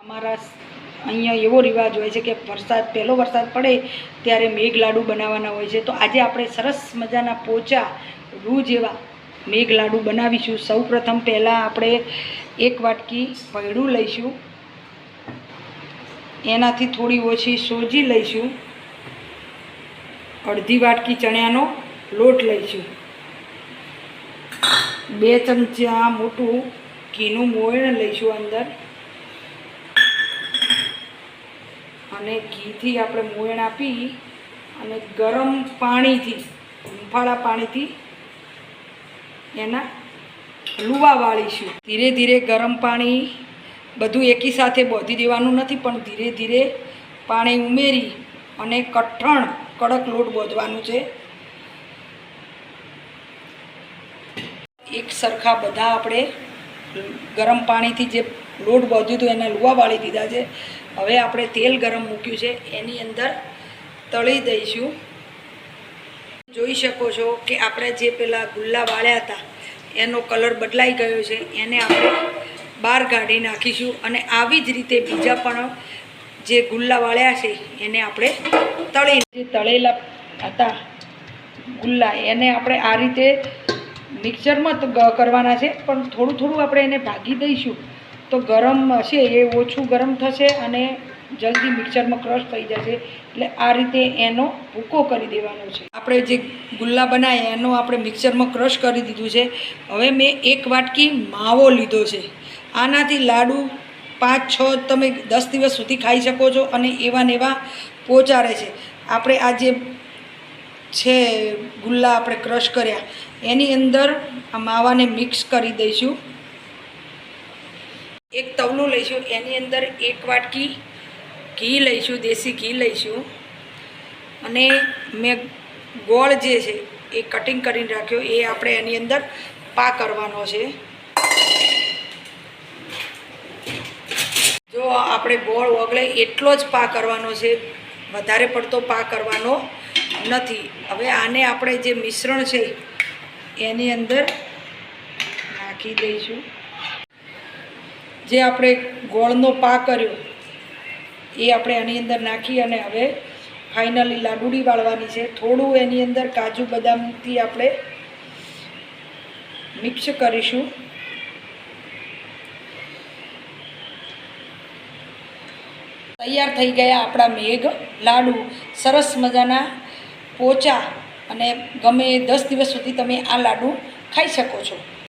અમારા અહીંયા એવો રિવાજ હોય છે કે પહેલો વરસાદ પડે ત્યારે મેઘ લાડુ બનાવવાના હોય છે. તો આજે આપણે સરસ મજાના પોચા રૂ જેવા મેઘ લાડુ બનાવીશું. સૌપ્રથમ પહેલાં આપણે 1 વાટકી ભૈડું લઈશું, એનાથી થોડી ઓછી સોજી લઈશું, અડધી વાટકી ચણાનો લોટ લઈશું, 2 ચમચા મોટું ઘીનું મોયણ લઈશું અંદર, અને ઘીથી આપણે મોયણ આપી અને ગરમ પાણીથી, હુંફાળા પાણીથી એના લુવા વાળીશું. ધીરે ધીરે ગરમ પાણી બધું એકી સાથે બોધી દેવાનું નથી, પણ ધીરે ધીરે પાણી ઉમેરી અને કઠણ કડક લોટ બોધવાનું છે. એક સરખા બધા આપણે ગરમ પાણીથી જે લોટ બોધ્યું હતું એના લુવા વાળી દીધા છે. હવે આપણે તેલ ગરમ મૂક્યું છે, એની અંદર તળી દઈશું. જોઈ શકો છો કે આપણે જે પેલા ગુલ્લા વાળ્યા હતા એનો કલર બદલાઈ ગયો છે, એને આપણે બહાર કાઢી નાખીશું. અને આવી જ રીતે બીજા પણ જે ગુલ્લા વાળ્યા છે એને આપણે તળેલા હતા ગુલ્લા, એને આપણે આ રીતે મિક્સરમાં કરવાના છે, પણ થોડું થોડું આપણે એને ભાગી દઈશું તો ગરમ હશે એ ઓછું ગરમ થશે અને જલ્દી મિક્સરમાં ક્રશ થઈ જશે. એટલે આ રીતે એનો ભૂકો કરી દેવાનો છે. આપણે જે ગુલ્લા બનાવ્યા એનો આપણે મિક્સરમાં ક્રશ કરી દીધું છે. હવે મેં 1 વાટકી માવો લીધો છે. આનાથી લાડુ 5-6 તમે 10 દિવસ સુધી ખાઈ શકો છો અને એવા ને એવા પોચા રહે છે. આપણે આ જે છે ગુલ્લા આપણે ક્રશ કર્યા એની અંદર આ માવાને મિક્સ કરી દઈશું. એક તવલું લઈશું, એની અંદર 1 વાટકી ઘી લઈશું, દેશી ઘી લઈશું, અને મેં ગોળ જે છે એ કટિંગ કરીને રાખ્યો એ આપણે એની અંદર પા કરવાનો છે. જો આપણે ગોળ ઓગળે એટલો જ પા કરવાનો છે, વધારે પડતો પા કરવાનો નથી. હવે આને આપણે જે મિશ્રણ છે એની અંદર નાખી દઈશું. જે આપણે ગોળનો પા કર્યો એ આપણે આની અંદર નાખી અને હવે ફાઇનલી લાડુડી વાળવાની છે. થોડું એની અંદર કાજુ બદામથી આપણે મિક્સ કરીશું. તૈયાર થઈ ગયા આપણા મેઘ લાડુ, સરસ મજાના પોચા, અને ગમે 10 દિવસ સુધી તમે આ લાડુ ખાઈ શકો છો.